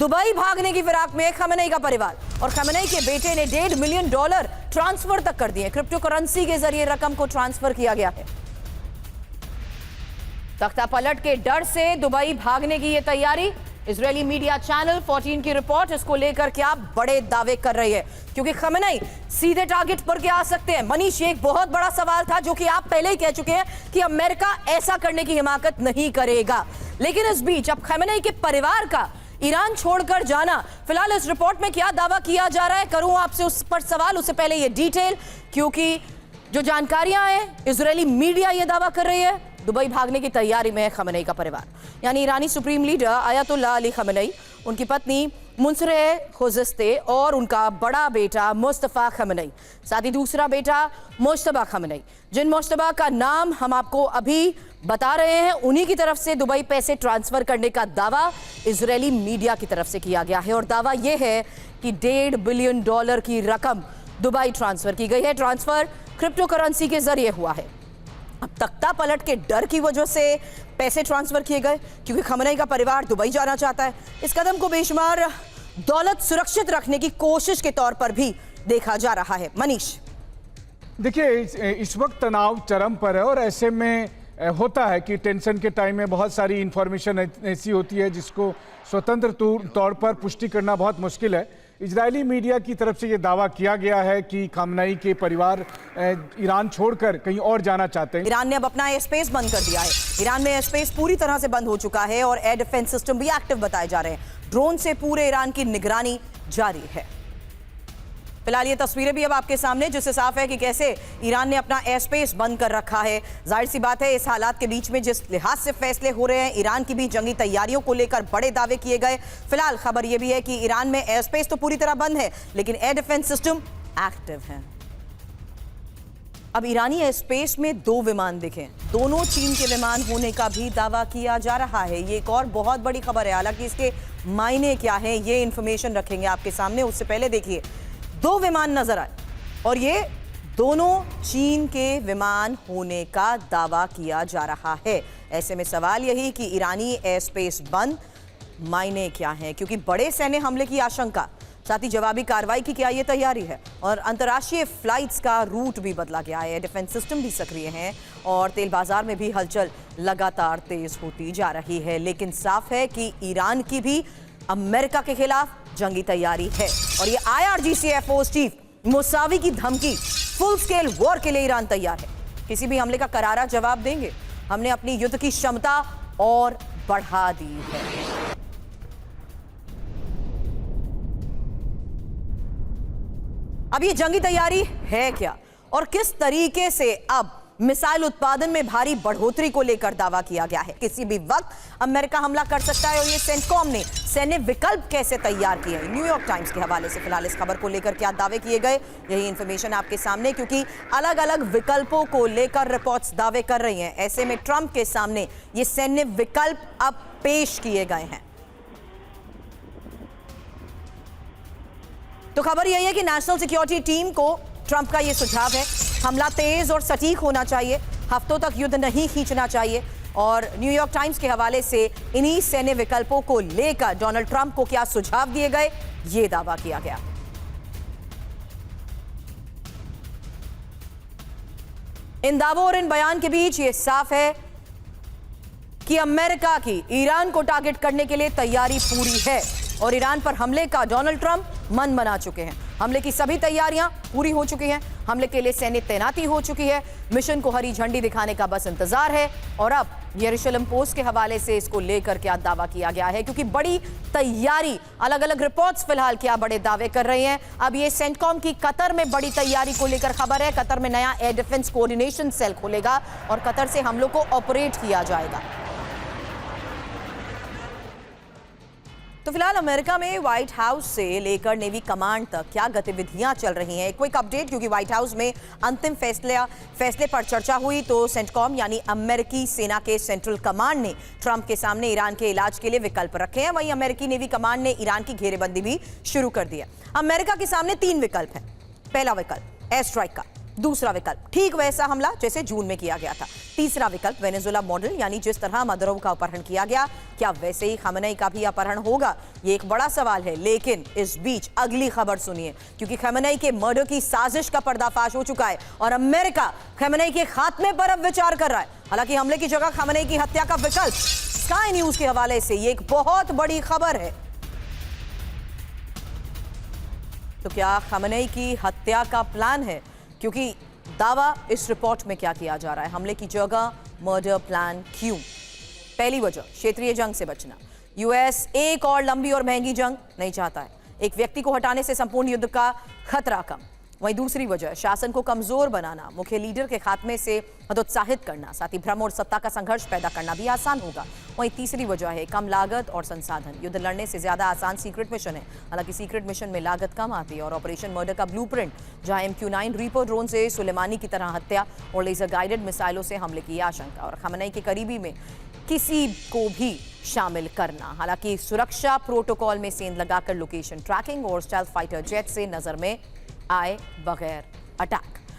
Dubai भागने की फिराक में खमेनेई का परिवार और खमेनेई के बेटे ने $1.5 मिलियन ट्रांसफर तक कर दिए। क्रिप्टो करेंसी के जरिए रकम को ट्रांसफर किया गया है। तख्ता पलट के डर से दुबई भागने की यह तैयारी। इजरायली मीडिया चैनल 14 की रिपोर्ट इसको लेकर क्या बड़े दावे कर रही है, क्योंकि खमेनेई सीधे टारगेट पर क्या आ सकते हैं। मनीष, ये एक बहुत बड़ा सवाल था जो कि आप पहले ही कह चुके हैं कि अमेरिका ऐसा करने की हिमाकत नहीं करेगा, लेकिन इस बीच अब खमेनेई के परिवार का ईरान छोड़कर जाना, फिलहाल इस रिपोर्ट में क्या दावा किया जा रहा है, करूं आपसे उस पर सवाल। उससे पहले ये डिटेल, क्योंकि जो जानकारियां हैं इजरायली मीडिया ये दावा कर रही है दुबई भागने की तैयारी में है खमेनेई का परिवार, यानी ईरानी supreme leader Ayatollah Ali Khamenei, उनकी पत्नी मुंसरे खुजिस्ते और उनका बड़ा बेटा मुस्तफा खमेनेई, साथ ही दूसरा बेटा मुश्तबा खमेनेई, जिन मुश्तबा का नाम हम आपको अभी बता रहे हैं, उन्हीं की तरफ से दुबई पैसे ट्रांसफर करने का दावा इजरायली मीडिया की तरफ से किया गया है। और दावा यह है कि $1.5 बिलियन की रकम दुबई ट्रांसफर की गई है। ट्रांसफर क्रिप्टो करेंसी के जरिए हुआ है। अब तख्ता पलट के डर की वजह से पैसे ट्रांसफर किए गए, क्योंकि खमेनेई का परिवार दुबई जाना चाहता है। इस कदम को बेशुमार दौलत सुरक्षित रखने की कोशिश के तौर पर भी देखा जा रहा है। मनीष, देखिए, इस वक्त तनाव चरम पर है और ऐसे में होता है कि टेंशन के टाइम में बहुत सारी इंफॉर्मेशन ऐसी होती है जिसको स्वतंत्र तौर पर पुष्टि करना बहुत मुश्किल है। इजरायली मीडिया की तरफ से ये दावा किया गया है कि खमेनेई के परिवार ईरान छोड़कर कहीं और जाना चाहते हैं। ईरान ने अब अपना एयर स्पेस बंद कर दिया है। ईरान में एयर स्पेस पूरी तरह से बंद हो चुका है और एयर डिफेंस सिस्टम भी एक्टिव बताए जा रहे हैं। ड्रोन से पूरे ईरान की निगरानी जारी है। फिलहाल ये तस्वीरें भी अब आपके सामने, जिससे साफ है कि कैसे ईरान ने अपना एयर स्पेस बंद कर रखा है। जाहिर सी बात है, इस हालात के बीच में जिस लिहाज से फैसले हो रहे हैं, ईरान की भी जंगी तैयारियों को लेकर बड़े दावे किए गए। फिलहाल खबर यह भी है कि ईरान में एयर स्पेस तो पूरी तरह बंद है, लेकिन एयर डिफेंस सिस्टम एक्टिव है। अब ईरानी एयर स्पेस में 2 विमान दिखे, दोनों चीन के विमान होने का भी दावा किया जा रहा है। ये एक और बहुत बड़ी खबर है। हालांकि इसके मायने क्या है, ये इंफॉर्मेशन रखेंगे आपके सामने। उससे पहले देखिए, 2 विमान नजर आए और ये दोनों चीन के विमान होने का दावा किया जा रहा है। ऐसे में सवाल यही कि ईरानी एयर स्पेस बंद, मायने क्या है, क्योंकि बड़े सैन्य हमले की आशंका, साथ ही जवाबी कार्रवाई की क्या ये तैयारी है। और अंतर्राष्ट्रीय फ्लाइट्स का रूट भी बदला गया है। डिफेंस सिस्टम भी सक्रिय हैं और तेल बाजार में भी हलचल लगातार तेज होती जा रही है। लेकिन साफ है कि ईरान की भी अमेरिका के खिलाफ जंगी तैयारी है और ये IRGC air force chief Mousavi की धमकी, फुल स्केल वॉर के लिए ईरान तैयार है। किसी भी हमले का करारा जवाब देंगे। हमने अपनी युद्ध की क्षमता और बढ़ा दी है। अब ये जंगी तैयारी है क्या और किस तरीके से अब मिसाइल उत्पादन में भारी बढ़ोतरी को लेकर दावा किया गया है। किसी भी वक्त अमेरिका हमला कर सकता है और ये सेंटकॉम ने सैन्य विकल्प कैसे तैयार किए हैं। न्यूयॉर्क टाइम्स के हवाले से फिलहाल इस खबर को लेकर क्या दावे किए गए, यही इंफॉर्मेशन आपके सामने, क्योंकि अलग अलग विकल्पों को लेकर रिपोर्ट्स दावे कर रही हैं। ऐसे में ट्रंप के सामने ये सैन्य विकल्प अब पेश किए गए हैं। तो खबर यही है कि नेशनल सिक्योरिटी टीम को ट्रंप का यह सुझाव है, हमला तेज और सटीक होना चाहिए, हफ्तों तक युद्ध नहीं खींचना चाहिए। और न्यूयॉर्क टाइम्स के हवाले से इन्हीं सैन्य विकल्पों को लेकर डोनाल्ड ट्रंप को क्या सुझाव दिए गए, यह दावा किया गया। इन दावों और इन बयान के बीच यह साफ है कि अमेरिका की ईरान को टारगेट करने के लिए तैयारी पूरी है और ईरान पर हमले का डोनाल्ड ट्रंप मन बना चुके हैं। हमले की सभी तैयारियां पूरी हो चुकी हैं। हमले के लिए सैन्य तैनाती हो चुकी है। मिशन को हरी झंडी दिखाने का बस इंतजार है। और अब यरूशलेम पोस्ट के हवाले से इसको लेकर क्या दावा किया गया है, क्योंकि बड़ी तैयारी, अलग अलग रिपोर्ट्स फिलहाल क्या बड़े दावे कर रहे हैं। अब ये सेंटकॉम की कतर में बड़ी तैयारी को लेकर खबर है। कतर में नया एयर डिफेंस कोऑर्डिनेशन सेल खुलेगा और कतर से हमलों को ऑपरेट किया जाएगा। तो फिलहाल अमेरिका में व्हाइट हाउस से लेकर नेवी कमांड तक क्या गतिविधियां चल रही हैं, एक क्विक अपडेट, क्योंकि व्हाइट हाउस में अंतिम फैसले पर चर्चा हुई तो सेंटकॉम यानी अमेरिकी सेना के सेंट्रल कमांड ने ट्रंप के सामने ईरान के इलाज के लिए विकल्प रखे हैं। वहीं अमेरिकी नेवी कमांड ने ईरान की घेरेबंदी भी शुरू कर दी है। अमेरिका के सामने 3 विकल्प हैं। पहला विकल्प एयर स्ट्राइक का, दूसरा विकल्प, ठीक वैसा हमला जैसे जून में किया गया था। तीसरा विकल्प, वेनेजुएला मॉडल, यानी जिस तरह मदरोव का अपहरण किया गया, क्या वैसे ही खamenei का भी अपहरण होगा? ये एक बड़ा सवाल है। लेकिन इस बीच अगली खबर सुनिए, क्योंकि खamenei के मर्डर की साजिश का पर्दाफाश हो चुका है और अमेरिका खamenei के खात्मे पर अब विचार कर रहा है। हालांकि हमले की जगह खamenei की हत्या का विकल्प, स्काई न्यूज के हवाले से ये एक बहुत बड़ी खबर है। तो क्या खamenei की हत्या का प्लान है? क्योंकि दावा इस रिपोर्ट में क्या किया जा रहा है, हमले की जगह मर्डर प्लान क्यों? पहली वजह, क्षेत्रीय जंग से बचना। यूएस एक और लंबी और महंगी जंग नहीं चाहता है। एक व्यक्ति को हटाने से संपूर्ण युद्ध का खतरा कम। वहीं दूसरी वजह, शासन को कमजोर बनाना, मुख्य लीडर के खात्मे से हतोत्साहित करना, साथ ही भ्रम और सत्ता का संघर्ष पैदा करना भी आसान होगा। वहीं तीसरी वजह है कम लागत और संसाधन। युद्ध लड़ने से ज्यादा आसान सीक्रेट मिशन है। हालांकि सीक्रेट मिशन में लागत कम आती है और ऑपरेशन मर्डर का ब्लूप्रिंट, जहां MQ-9 रीपर ड्रोन से सुलेमानी की तरह हत्या और लेजर गाइडेड मिसाइलों से हमले की आशंका, और खamenei के करीबी में किसी को भी शामिल करना। हालांकि सुरक्षा प्रोटोकॉल में सेंध लगाकर लोकेशन ट्रैकिंग और स्टेल्थ फाइटर जेट से नजर में आए बगैर अटैक।